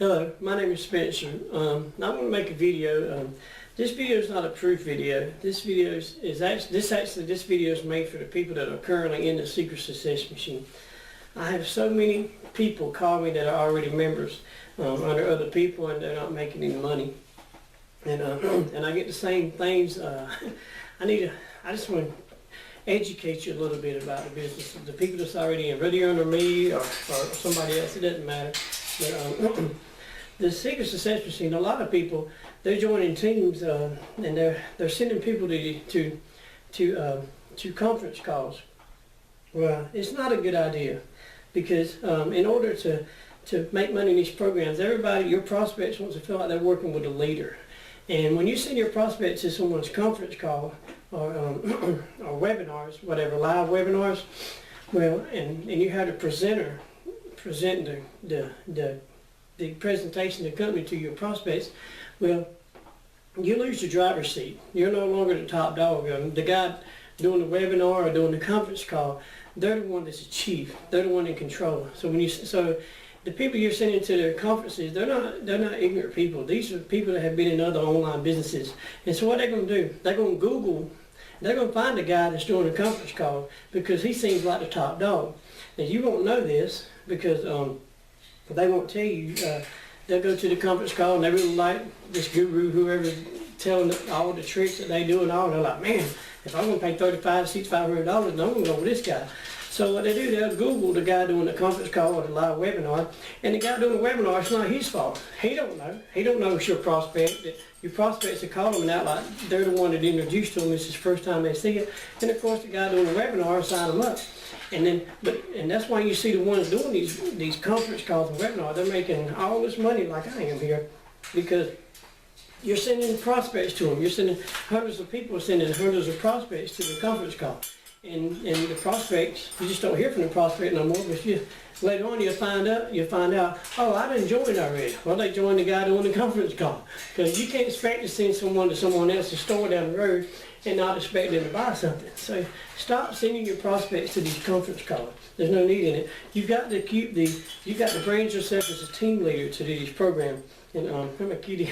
Hello, my name is Spencer. I want to make a video. This video is not a proof video. This video this video is made for the people that are currently in the Secret Success Machine. I have so many people call me that are already members under other people, and they're not making any money. And I get the same things. I just want to educate you a little bit about the business. The people that's already in, whether you're under me or somebody else, it doesn't matter. But the Secret Success Machine, a lot of people, they're joining teams and they're sending people to conference calls. Well, it's not a good idea, because in order to make money in these programs, everybody, your prospects, wants to feel like they're working with a leader. And when you send your prospects to someone's conference call or webinars, whatever, live webinars, well, and you have the presenter present the presentation of the company to your prospects, well, you lose your driver's seat. You're no longer the top dog. The guy doing the webinar or doing the conference call, they're the one that's the chief. They're the one in control. So the people you're sending to their conferences, they're not ignorant people. These are people that have been in other online businesses. And so what they're going to do, they're going to Google, they're going to find the guy that's doing the conference call because he seems like the top dog. Now you won't know this because they won't tell you. They'll go to the conference call and they really like this guru, whoever, telling them all the tricks that they do and all. And they're like, man, if I'm going to pay $3,500, $6,500, then I'm going to go with this guy. So what they do, they'll Google the guy doing the conference call or the live webinar, and the guy doing the webinar, it's not his fault. He don't know. He don't know it's your prospect. Your prospects are calling him out like they're the one that introduced to him. It's his first time they see it. And of course, the guy doing the webinar sign them up. And that's why you see the ones doing these conference calls and webinars, they're making all this money like I am here, because you're sending prospects to them. You're sending hundreds of people, sending hundreds of prospects to the conference call. And the prospects, you just don't hear from the prospect no more, but later on you'll find out, oh, I didn't join already. Well, they joined the guy doing the conference call. Because you can't expect to send someone to someone else's store down the road and not expect them to buy something. So stop sending your prospects to these conference calls. There's no need in it. You've got to brand yourself as a team leader to these programs. And I'm a kitty.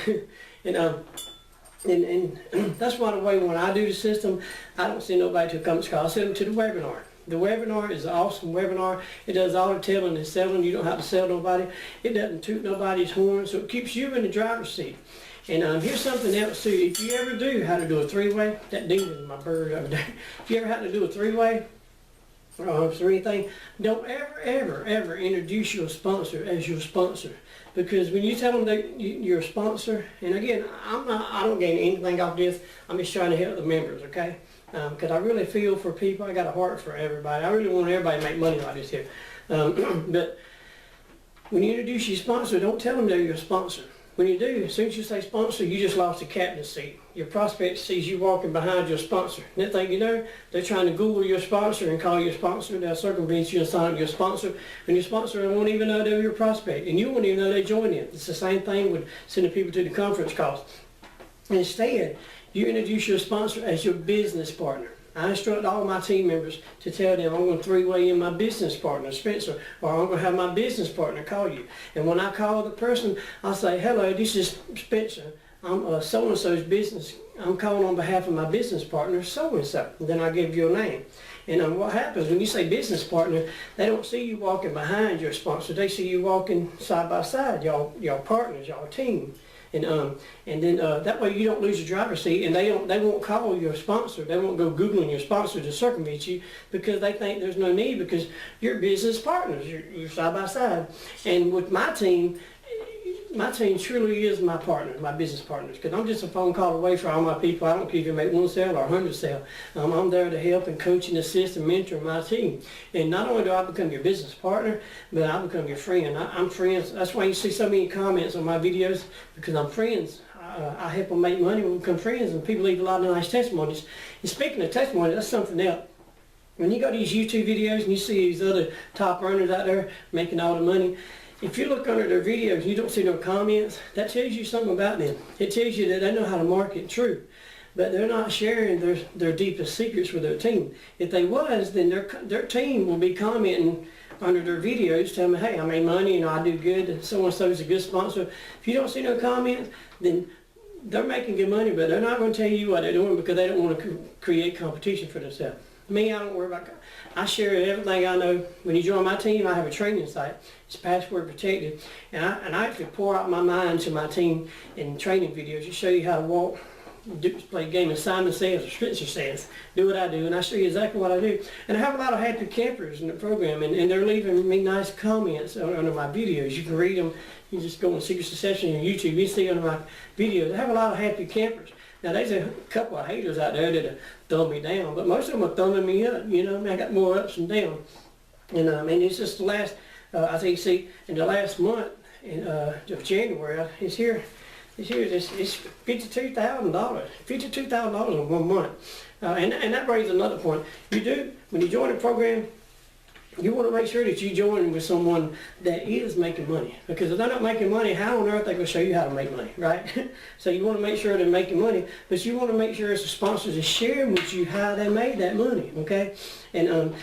And that's why the way when I do the system, I don't send nobody to a conference call. I send them to the webinar. The webinar is an awesome webinar. It does all the telling and selling. You don't have to sell nobody. It doesn't toot nobody's horn, so it keeps you in the driver's seat. And here's something else too. If you ever do how to do a three-way, that ding is my bird over there. If you ever had to do a three-way or anything, don't ever introduce your sponsor as your sponsor. Because when you tell them that you're a sponsor, and again, I don't gain anything off this. I'm just trying to help the members, okay? Because I really feel for people. I got a heart for everybody. I really want everybody to make money like this here. But when you introduce your sponsor, don't tell them they're your sponsor. When you do, as soon as you say sponsor, you just lost the captain's seat. Your prospect sees you walking behind your sponsor. Next thing you know, they're trying to Google your sponsor and call your sponsor. They'll circumvent you and sign up your sponsor. And your sponsor won't even know they're your prospect. And you won't even know they joined in. It's the same thing with sending people to the conference calls. Instead, you introduce your sponsor as your business partner. I instruct all my team members to tell them I'm going to three-way in my business partner, Spencer, or I'm going to have my business partner call you. And when I call the person, I'll say, hello, this is Spencer. I'm so-and-so's business. I'm calling on behalf of my business partner, so-and-so. And then I give your name. And what happens when you say business partner, they don't see you walking behind your sponsor. They see you walking side by side, y'all partners, y'all team. And then that way you don't lose your driver's seat, and they won't call your sponsor. They won't go Googling your sponsor to circumvent you, because they think there's no need, because you're business partners. You're side by side. And with my team truly is my partner, my business partners, because I'm just a phone call away for all my people. I don't care if you make one sale or 100 sale. I'm there to help and coach and assist and mentor my team. And not only do I become your business partner, but I become your friend. I'm friends. That's why you see so many comments on my videos, because I'm friends. I help them make money. We become friends, and people leave a lot of nice testimonies. And speaking of testimonies, that's something else. When you go to these YouTube videos and you see these other top earners out there making all the money, if you look under their videos and you don't see no comments, that tells you something about them. It tells you that they know how to market true, but they're not sharing their deepest secrets with their team. If they was, then their team will be commenting under their videos, tell me, hey, I made money, you know, I do good, and so-and-so is a good sponsor. If you don't see no comments, then they're making good money, but they're not going to tell you what they're doing because they don't want to create competition for themselves. Me, I don't worry about. I share everything I know. When you join my team, I have a training site. It's password protected, and I actually pour out my mind to my team in training videos to show you how to walk, play a game of Simon Says or Spencer Says, do what I do, and I show you exactly what I do. And I have a lot of happy campers in the program, and they're leaving me nice comments under my videos. You can read them. You just go on Secret Succession on YouTube. You see under my videos. I have a lot of happy campers. Now there's a couple of haters out there that thumb me down, but most of them are thumbing me up. You know, I mean, I got more ups and downs. And I mean, it's just the last. I think, see, in the last month of January, it's here. It's $52,000. $52,000 in 1 month. And that brings another point. When you join a program, you want to make sure that you join with someone that is making money. Because if they're not making money, how on earth are they going to show you how to make money, right? So you want to make sure they're making money, but you want to make sure as a sponsor is sharing with you how they made that money, okay? And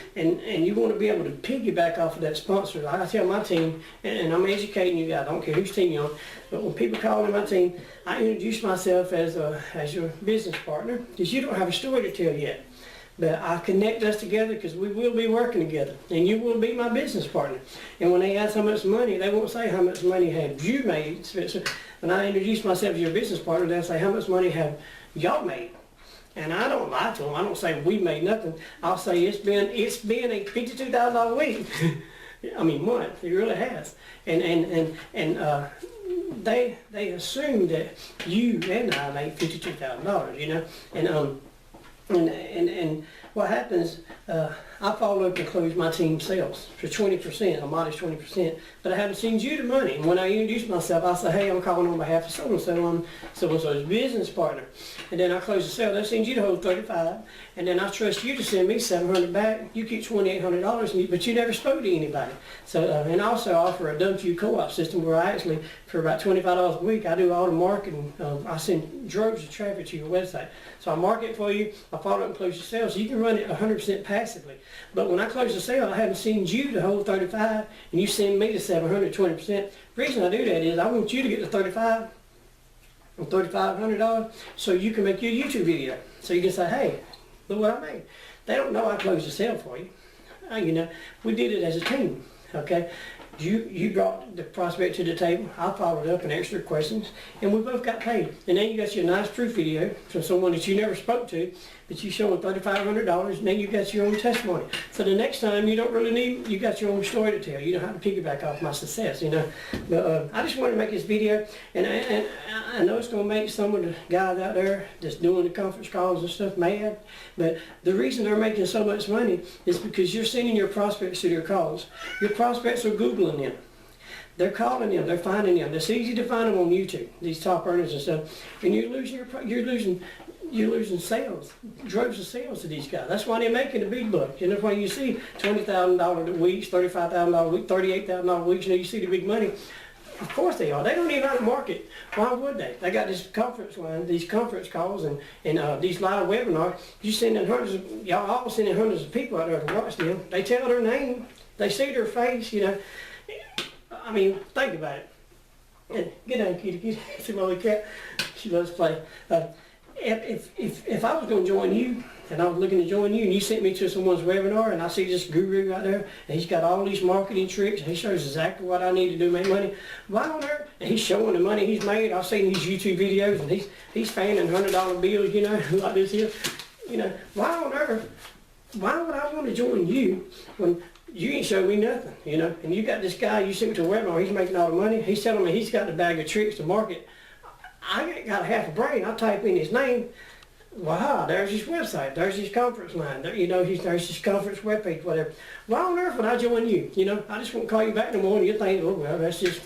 you want to be able to piggyback off of that sponsor. Like I tell my team, and I'm educating you guys, I don't care whose team you're on, but when people call in my team, I introduce myself as your business partner, because you don't have a story to tell yet. But I connect us together because we will be working together, and you will be my business partner. And when they ask how much money, they won't say how much money have you made, Spencer. When I introduce myself as your business partner, they'll say how much money have y'all made. And I don't lie to them. I don't say we made nothing. I'll say it's been a $52,000 week. I mean month. It really has. And they assume that you and I made $52,000. You know, and what happens, I follow up and close my team sales for 20%, a modest 20%, but I haven't seen you the money. And when I introduce myself, I say, hey, I'm calling on behalf of so-and-so, I'm so-and-so's business partner. And then I close the sale. They send you the whole $35, and then I trust you to send me $700 back. You keep $2,800, but you never spoke to anybody. So, and I also offer a Done For You co-op system where I actually, for about $25 a week, I do all the marketing. I send droves of traffic to your website. So I market for you, I follow up and close your sale, so you can run it 100% passively. But when I close the sale, I haven't seen you the whole 35, and you send me the 720%. The reason I do that is I want you to get the 35 and $3,500 so you can make your YouTube video. So you can say, hey, look what I made. They don't know I closed the sale for you. You know, we did it as a team, okay? You brought the prospect to the table, I followed up and answered their questions, and we both got paid. And then you got your nice proof video from someone that you never spoke to, but you showing $3,500, and then you got your own testimony. So the next time you don't really need, you got your own story to tell. You don't have to piggyback off my success, you know. But I just wanted to make this video, and I know it's going to make some of the guys out there that's doing the conference calls and stuff mad, but the reason they're making so much money is because you're sending your prospects to their calls. Your prospects are Googling them. They're calling them, they're finding them. It's easy to find them on YouTube, these top earners and stuff. And you're losing sales, droves of sales to these guys. That's why they're making the big bucks. And that's why you see $20,000 a week, $35,000 a week, $38,000 a week. You know, you see the big money. Of course they are. They don't even know how to market. Why would they? They got this conference line, these conference calls, and these live webinars. You sending y'all all sending hundreds of people out there to watch them. They tell their name. They see their face, you know. I mean, think about it. And get down, kitty. See my little cat. She loves to play. If I was going to join you, and I was looking to join you, and you sent me to someone's webinar, and I see this guru out there, and he's got all these marketing tricks, and he shows exactly what I need to do to make money. Why on earth? And he's showing the money he's made. I've seen these YouTube videos, and he's fanning $100 bills, you know, like this here. You know, why on earth? Why would I want to join you when you ain't showed me nothing, you know? And you got this guy, you sent me to a webinar, he's making all the money. He's telling me he's got the bag of tricks to market. I ain't got half a brain. I type in his name. Wow, there's his website. There's his conference line. There, you know, there's his conference webpage, whatever. Why on earth would I join you? You know, I just won't call you back no more, and you think, oh, well, that's just,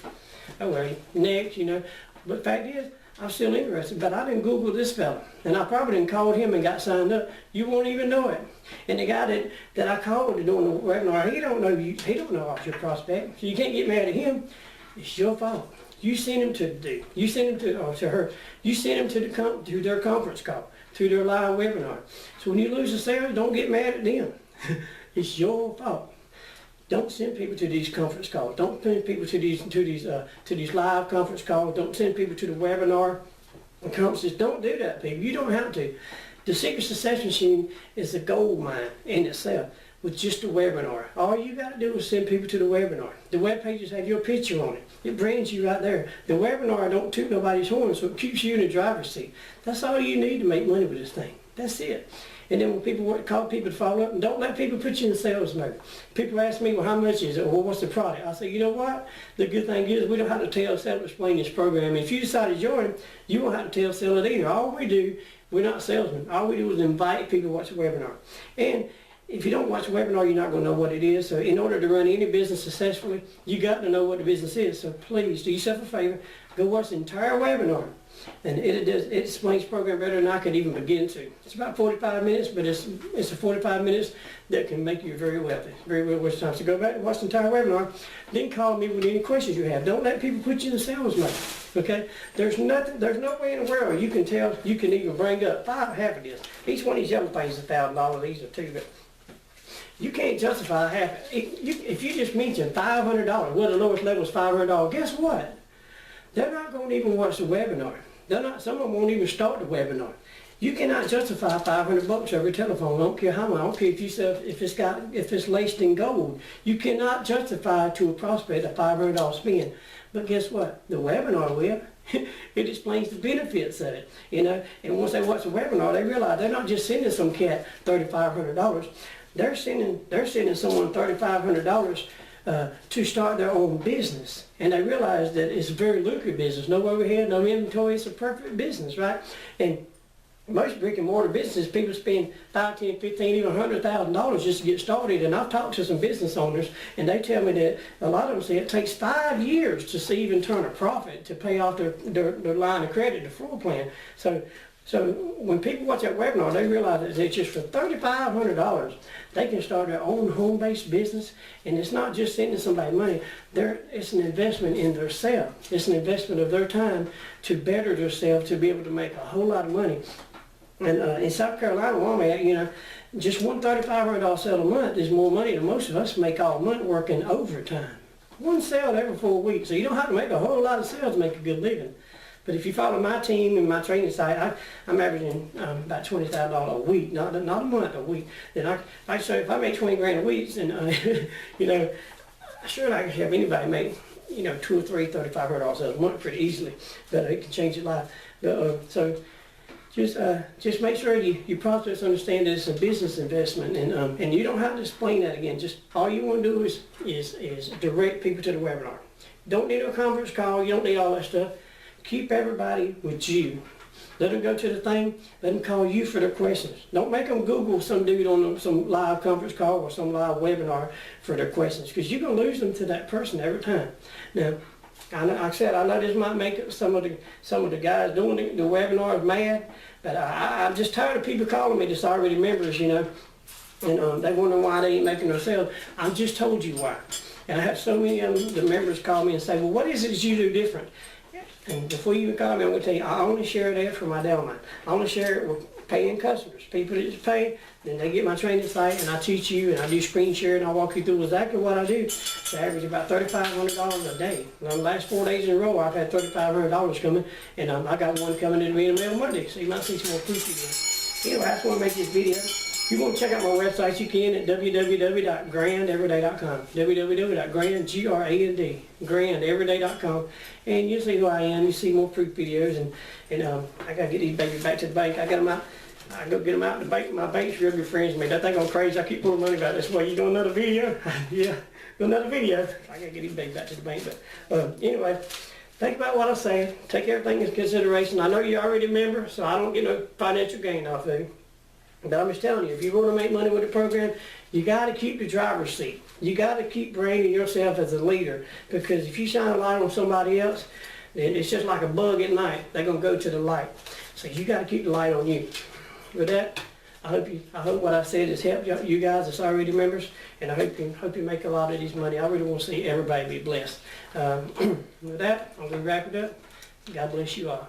oh, well, next, you know. But the fact is, I'm still interested, but I didn't Google this fella. And I probably didn't call him and got signed up. You won't even know it. And the guy that I called to doing the webinar, he don't know you. He don't know about your prospect. So you can't get mad at him. It's your fault. You sent him to do. You sent him to her. You sent him to their conference call, to their live webinar. So when you lose a sale, don't get mad at them. It's your fault. Don't send people to these conference calls. Don't send people to these live conference calls. Don't send people to the webinar conferences. Don't do that, people. You don't have to. The Secret Success Machine is a gold mine in itself with just a webinar. All you got to do is send people to the webinar. The web pages have your picture on it. It brands you right there. The webinar don't toot nobody's horn, so it keeps you in the driver's seat. That's all you need to make money with this thing. That's it. And then when people call people to follow up, and don't let people put you in sales mode. People ask me, well, how much is it? Or what's the product? I say, you know what? The good thing is we don't have to tell, sell, explain this program. If you decide to join, you won't have to tell, sell it either. All we do, we're not salesmen. All we do is invite people to watch the webinar. And if you don't watch the webinar, you're not going to know what it is. So in order to run any business successfully, you got to know what the business is. So please do yourself a favor, go watch the entire webinar. And it explains the program better than I could even begin to. It's about 45 minutes, but it's a 45 minutes that can make you very wealthy, very well worth time. So go back and watch the entire webinar, then call me with any questions you have. Don't let people put you in the sales mode. Okay? There's no way in the world you can even bring up half of this. Each one of these yellow things is $1,000. These are two, but you can't justify half. If you just mention $500, well, the lowest level is $500. Guess what? They're not going to even watch the webinar. Some of them won't even start the webinar. You cannot justify $500 over telephone. I don't care how much. I don't care if it's laced in gold. You cannot justify to a prospect a $500 spend. But guess what? The webinar will. It explains the benefits of it, you know. And once they watch the webinar, they realize they're not just sending some cat $3,500. They're sending someone $3,500 to start their own business. And they realize that it's a very lucrative business. No overhead, no inventory. It's a perfect business, right? And most brick and mortar businesses, people spend $5, $10, $15, even $100,000 just to get started. And I've talked to some business owners, and they tell me that a lot of them say it takes 5 years to see even turn a profit to pay off their line of credit, the floor plan. So when people watch that webinar, they realize that it's just for $3,500, they can start their own home-based business, and it's not just sending somebody money. It's an investment in themselves. It's an investment of their time to better themselves, to be able to make a whole lot of money. And in South Carolina, where I'm at, you know, just one $3,500 sale a month is more money than most of us make all month working overtime. One sale every 4 weeks, so you don't have to make a whole lot of sales to make a good living. But if you follow my team and my training site, I'm averaging about $20,000 a week, not a month, a week. Then if I make 20 grand a week, then you know, sure I can have anybody make, you know, $2 or $3, $3,500 a month pretty easily. But it can change your life. But, so just make sure you prospects understand that it's a business investment, and you don't have to explain that again. Just all you want to do is direct people to the webinar. Don't need a conference call. You don't need all that stuff. Keep everybody with you. Let them go to the thing. Let them call you for their questions. Don't make them Google some dude on some live conference call or some live webinar for their questions, because you're going to lose them to that person every time. Now, like I said, I know this might make some of the guys doing the webinars mad, but I'm just tired of people calling me that's already members, you know, and they wonder why they ain't making no sales. I've just told you why. And I have so many of the members call me and say, well, what is it that you do different? And before you even call me, I'm going to tell you, I only share that for my downline. I only share it with paying customers. People that just pay, then they get my training site, and I teach you, and I do screen share, and I walk you through exactly what I do. So I average about $3,500 a day. And on the last 4 days in a row, I've had $3,500 coming, and I got one coming in me in the mail Monday, so you might see some more proof again. Anyway, I just want to make this video. If you want to check out my website, you can at www.grandeveryday.com. www.grandeveryday.com. And you'll see who I am. You see more proof videos. And I got to get these babies back to the bank. I got them out. I go get them out to the bank. My bank's real good friends with me. They think I'm crazy. I keep pulling money back this way. You doing another video? Yeah, do another video. I got to get these babies back to the bank. But anyway, think about what I say. Take everything into consideration. I know you're already a member, so I don't get no financial gain off of you. But I'm just telling you, if you want to make money with the program, you got to keep the driver's seat. You got to keep branding yourself as a leader, because if you shine a light on somebody else, then it's just like a bug at night. They're going to go to the light. So you got to keep the light on you. With that, I hope what I said has helped you guys that's already members, and I hope you make a lot of this money. I really want to see everybody be blessed. With that, I'm going to wrap it up. God bless you all.